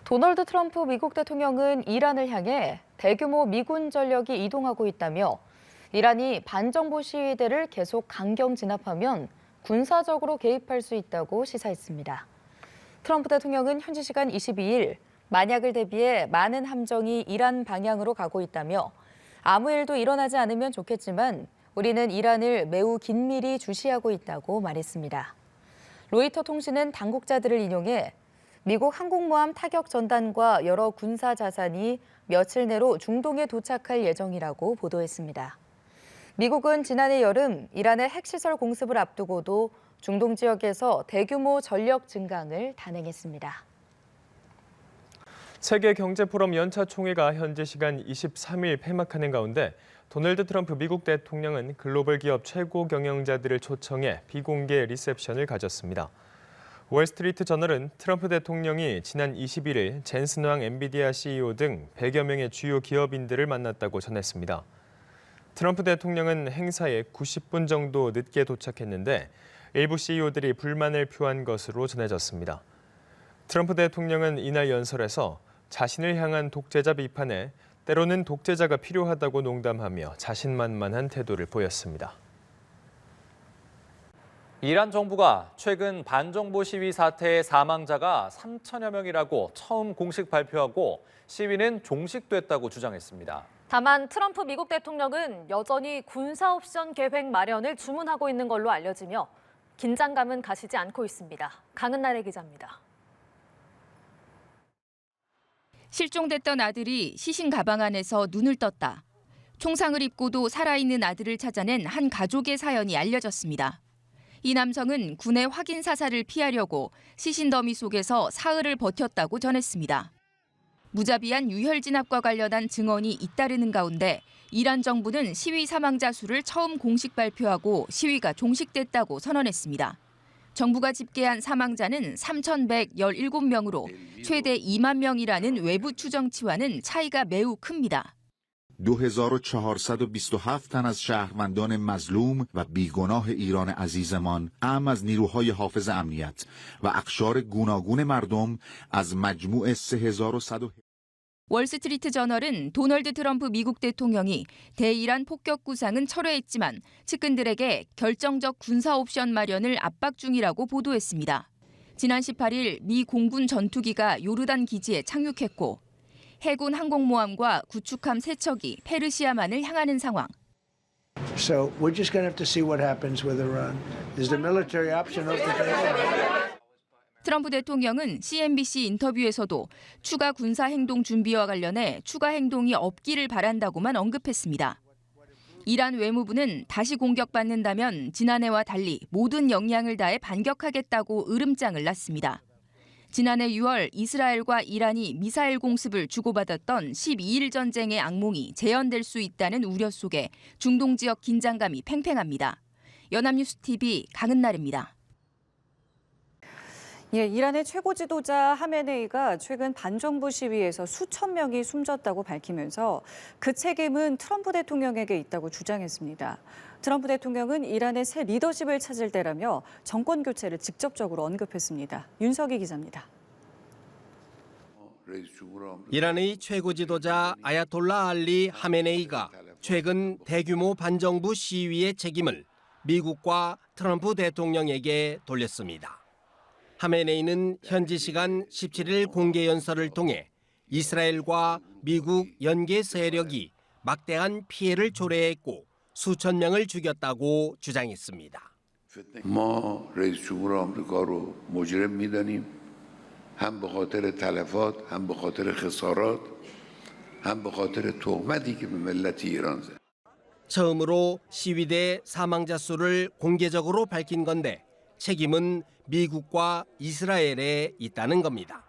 도널드 트럼프 미국 대통령은 이란을 향해 대규모 미군 전력이 이동하고 있다며 이란이 반정부 시위대를 계속 강경 진압하면 군사적으로 개입할 수 있다고 시사했습니다. 트럼프 대통령은 현지 시간 22일 만약을 대비해 많은 함정이 이란 방향으로 가고 있다며 아무 일도 일어나지 않으면 좋겠지만 우리는 이란을 매우 긴밀히 주시하고 있다고 말했습니다. 로이터 통신은 당국자들을 인용해 미국 항공모함 타격 전단과 여러 군사 자산이 며칠 내로 중동에 도착할 예정이라고 보도했습니다. 미국은 지난해 여름 이란의 핵시설 공습을 앞두고도 중동 지역에서 대규모 전력 증강을 단행했습니다. 세계경제포럼 연차 총회가 현지 시간 23일 폐막하는 가운데 도널드 트럼프 미국 대통령은 글로벌 기업 최고 경영자들을 초청해 비공개 리셉션을 가졌습니다. 월스트리트 저널은 트럼프 대통령이 지난 21일 젠슨 황 엔비디아 CEO 등 100여 명의 주요 기업인들을 만났다고 전했습니다. 트럼프 대통령은 행사에 90분 정도 늦게 도착했는데 일부 CEO들이 불만을 표한 것으로 전해졌습니다. 트럼프 대통령은 이날 연설에서 자신을 향한 독재자 비판에 때로는 독재자가 필요하다고 농담하며 자신만만한 태도를 보였습니다. 이란 정부가 최근 반정부 시위 사태의 사망자가 3천여 명이라고 처음 공식 발표하고 시위는 종식됐다고 주장했습니다. 다만 트럼프 미국 대통령은 여전히 군사 옵션 계획 마련을 주문하고 있는 걸로 알려지며 긴장감은 가시지 않고 있습니다. 강은나래 기자입니다. 실종됐던 아들이 시신 가방 안에서 눈을 떴다. 총상을 입고도 살아있는 아들을 찾아낸 한 가족의 사연이 알려졌습니다. 이 남성은 군의 확인 사살을 피하려고 시신 더미 속에서 사흘을 버텼다고 전했습니다. 무자비한 유혈 진압과 관련한 증언이 잇따르는 가운데 이란 정부는 시위 사망자 수를 처음 공식 발표하고 시위가 종식됐다고 선언했습니다. 정부가 집계한 사망자는 3,117명으로 최대 2만 명이라는 외부 추정치와는 차이가 매우 큽니다. 2427 تن از شهروندان مظلوم و بیگناه ایران عزیزمان اعم از نیروهای حافظ امنیت و اقشار گوناگون مردم از مجموع 3100 월스트리트 저널은 도널드 트럼프 미국 대통령이 대이란 폭격 구상은 철회했지만 측근들에게 결정적 군사 옵션 마련을 압박 중이라고 보도했습니다. 지난 18일 미 공군 전투기가 요르단 기지에 착륙했고 해군 항공모함과 구축함 3척이 페르시아만을 향하는 상황. So we're just going to have to see what happens with Iran. Is the military option off the table? 트럼프 대통령은 CNBC 인터뷰에서도 추가 군사 행동 준비와 관련해 추가 행동이 없기를 바란다고만 언급했습니다. 이란 외무부는 다시 공격받는다면 지난해와 달리 모든 역량을 다해 반격하겠다고 으름장을 놨습니다. 지난해 6월 이스라엘과 이란이 미사일 공습을 주고받았던 12일 전쟁의 악몽이 재현될 수 있다는 우려 속에 중동 지역 긴장감이 팽팽합니다. 연합뉴스TV 강은나래입니다. 이란의 최고 지도자 하메네이가 최근 반정부 시위에서 수천 명이 숨졌다고 밝히면서 그 책임은 트럼프 대통령에게 있다고 주장했습니다. 트럼프 대통령은 이란의 새 리더십을 찾을 때라며 정권 교체를 직접적으로 언급했습니다. 윤석희 기자입니다. 이란의 최고 지도자 아야톨라 알리 하메네이가 최근 대규모 반정부 시위의 책임을 미국과 트럼프 대통령에게 돌렸습니다. 하메네이는 현지 시간 17일 공개 연설을 통해 이스라엘과 미국 연계 세력이 막대한 피해를 초래했고 수천 명을 죽였다고 주장했습니다. ما رئیس جمهور آمریکا رو مجرم می‌دانیم هم به خاطر تلفات هم به خاطر خسارات هم به خاطر تهمتی که به ملت ایران زد. 처음으로 시위대 사망자 수를 공개적으로 밝힌 건데 책임은 미국과 이스라엘에 있다는 겁니다.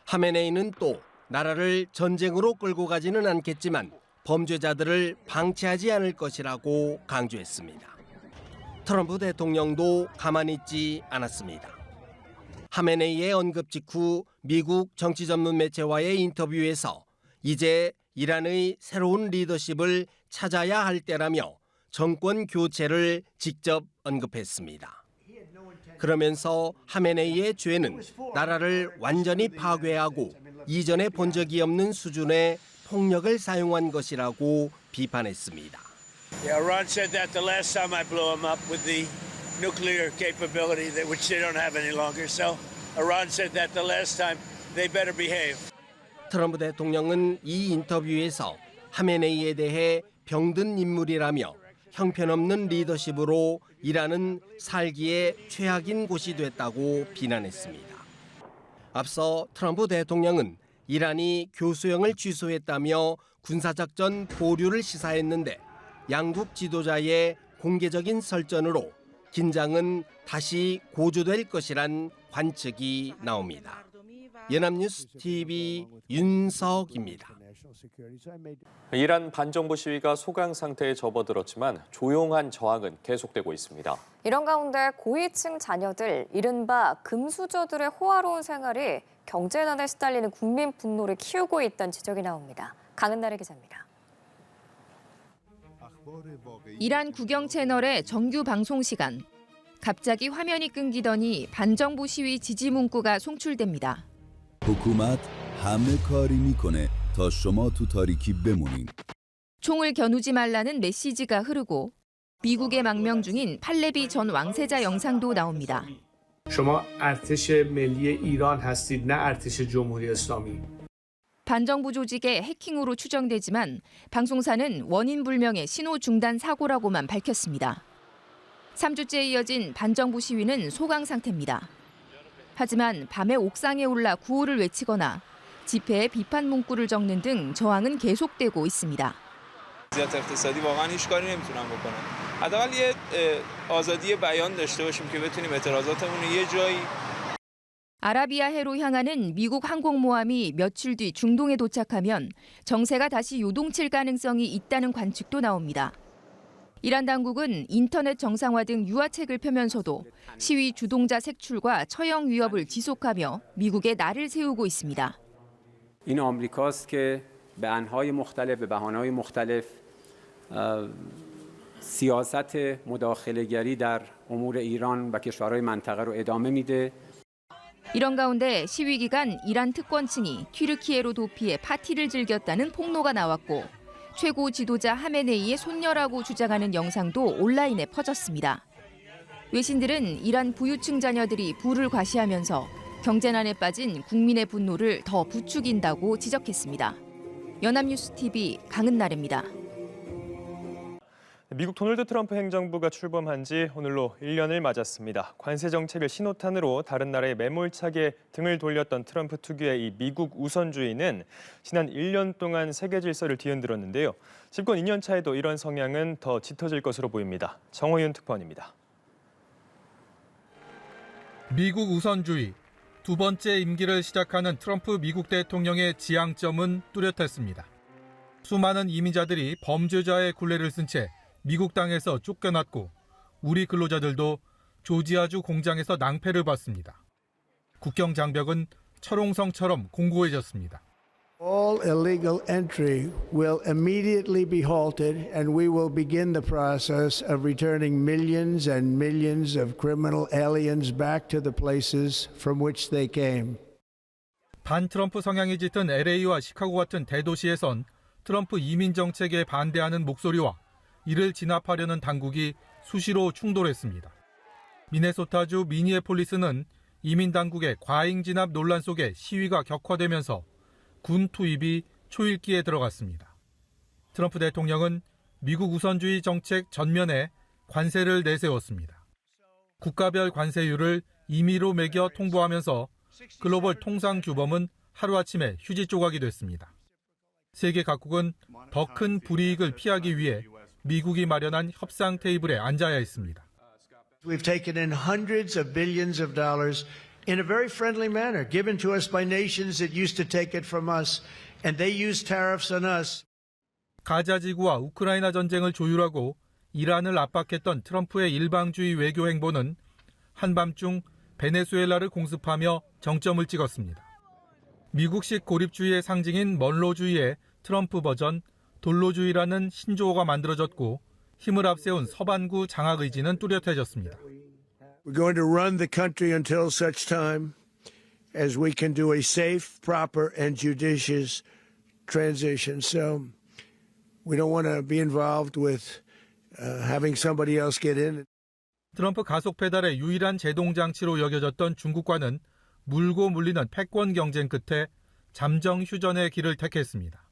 하메네이는 또 나라를 전쟁으로 끌고 가지는 않겠지만 범죄자들을 방치하지 않을 것이라고 강조했습니다. 트럼프 대통령도 가만히 있지 않았습니다. 하메네이의 언급 직후 미국 정치 전문 매체와의 인터뷰에서 이제 이란의 새로운 리더십을 찾아야 할 때라며 정권 교체를 직접 언급했습니다. 그러면서 하메네이의 죄는 나라를 완전히 파괴하고 이전에 본 적이 없는 수준의 폭력을 사용한 것이라고 비판했습니다. Yeah, Iran said that the last time I blew them up with the nuclear capability, which they don't have any longer. So Iran said that the last time. They better behave. 트럼프 대통령은 이 인터뷰에서 하메네이에 대해 병든 인물이라며 형편없는 리더십으로 이란은 살기에 최악인 곳이 됐다고 비난했습니다. 앞서 트럼프 대통령은 이란이 교수형을 취소했다며 군사작전 보류를 시사했는데 양국 지도자의 공개적인 설전으로 긴장은 다시 고조될 것이란 관측이 나옵니다. 연합뉴스 TV 윤석입니다. 이란 반정부 시위가 소강 상태에 접어들었지만 조용한 저항은 계속되고 있습니다. 이런 가운데 고위층 자녀들, 이른바 금수저들의 호화로운 생활이 경제난에 시달리는 국민 분노를 키우고 있다는 지적이 나옵니다. 강은나래 기자입니다. 이란 국영 채널의 정규 방송 시간. 갑자기 화면이 끊기더니 반정부 시위 지지 문구가 송출됩니다. حکومت همه کاری میکنه تا شما تو تاریکی بمونین. 총을 겨누지 말라는 메시지가 흐르고 미국의 망명 중인 팔레비 전 왕세자 영상도 나옵니다. شما ارتش ملی ایران هستید نه ارتش جمهوری اسلامی. 반정부 조직의 해킹으로 추정되지만 방송사는 원인 불명의 신호 중단 사고라고만 밝혔습니다. 3주째 이어진 반정부 시위는 소강 상태입니다. 하지만 밤에 옥상에 올라 구호를 외치거나 집회에 비판 문구를 적는 등 저항은 계속되고 있습니다. وضعیت اقتصادی واقعا هیچ کاری نمیتونن بکنن. حداقل یه آزادی بیان داشته باشیم که بتونیم اعتراضاتمون رو یه جایی. 아라비아해로 향하는 미국 항공모함이 며칠 뒤 중동에 도착하면 정세가 다시 요동칠 가능성이 있다는 관측도 나옵니다. 이란 당국은 인터넷 정상화 등 유화책을 펴면서도 시위 주동자 색출과 처형 위협을 지속하며 미국에 날을 세우고 있습니다. این آمریکاست که به انهای مختلف به بهانه‌های مختلف سیاست مداخله‌گری در امور ایران و کشورهای منطقه رو ادامه میده. 이런 가운데 시위 기간 이란 특권층이 튀르키예로 도피해 파티를 즐겼다는 폭로가 나왔고 최고 지도자 하메네이의 손녀라고 주장하는 영상도 온라인에 퍼졌습니다. 외신들은 이란 부유층 자녀들이 부를 과시하면서 경제난에 빠진 국민의 분노를 더 부추긴다고 지적했습니다. 연합뉴스 TV 강은나래입니다. 미국 도널드 트럼프 행정부가 출범한 지 오늘로 1년을 맞았습니다. 관세 정책을 신호탄으로 다른 나라의 매몰차게 등을 돌렸던 트럼프 특유의 이 미국 우선주의는 지난 1년 동안 세계 질서를 뒤흔들었는데요. 집권 2년 차에도 이런 성향은 더 짙어질 것으로 보입니다. 정호윤 특파원입니다. 미국 우선주의, 두 번째 임기를 시작하는 트럼프 미국 대통령의 지향점은 뚜렷했습니다. 수많은 이민자들이 범죄자의 굴레를 쓴 채 미국 땅에서 쫓겨났고 우리 근로자들도 조지아주 공장에서 낭패를 봤습니다. 국경 장벽은 철옹성처럼 공고해졌습니다. All illegal entry will immediately be halted and we will begin the process of returning millions and millions of criminal aliens back to the places from which they came. 반트럼프 성향이 짙은 LA와 시카고 같은 대도시에선 트럼프 이민 정책에 반대하는 목소리와 이를 진압하려는 당국이 수시로 충돌했습니다. 미네소타주 미니애폴리스는 이민 당국의 과잉 진압 논란 속에 시위가 격화되면서 군 투입이 초읽기에 들어갔습니다. 트럼프 대통령은 미국 우선주의 정책 전면에 관세를 내세웠습니다. 국가별 관세율을 임의로 매겨 통보하면서 글로벌 통상 규범은 하루아침에 휴지 조각이 됐습니다. 세계 각국은 더 큰 불이익을 피하기 위해 미국이 마련한 협상 테이블에 앉아야 했습니다. We've taken in hundreds of billions of dollars in a very friendly manner given to us by nations that used to take it from us and they use tariffs on us. 가자 지구와 우크라이나 전쟁을 조율하고 이란을 압박했던 트럼프의 일방주의 외교 행보는 한밤중 베네수엘라를 공습하며 정점을 찍었습니다. 미국식 고립주의의 상징인 먼로주의의 트럼프 버전 돌로주의라는 신조어가 만들어졌고 힘을 앞세운 서반구 장악 의지는 뚜렷해졌습니다. We're going to run the country until such time as we can do a safe, proper, and judicious transition. So we don't want to be involved with having somebody else get in. 트럼프 가속 페달의 유일한 제동 장치로 여겨졌던 중국과는 물고 물리는 패권 경쟁 끝에 잠정 휴전의 길을 택했습니다.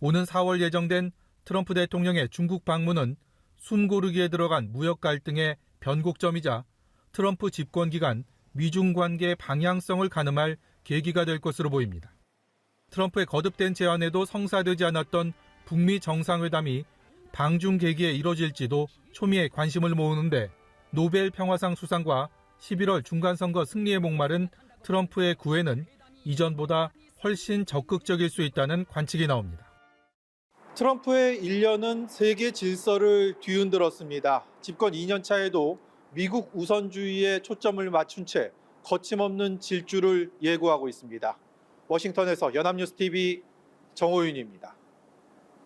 오는 4월 예정된 트럼프 대통령의 중국 방문은 숨고르기에 들어간 무역 갈등의 변곡점이자 트럼프 집권 기간 미중 관계 방향성을 가늠할 계기가 될 것으로 보입니다. 트럼프의 거듭된 제안에도 성사되지 않았던 북미 정상회담이 방중 계기에 이뤄질지도 초미의 관심을 모으는데 노벨 평화상 수상과 11월 중간선거 승리에 목마른 트럼프의 구애는 이전보다 훨씬 적극적일 수 있다는 관측이 나옵니다. 트럼프의 1년은 세계 질서를 뒤흔들었습니다. 집권 2년 차에도 미국 우선주의에 초점을 맞춘 채 거침없는 질주를 예고하고 있습니다. 워싱턴에서 연합뉴스TV 정호윤입니다.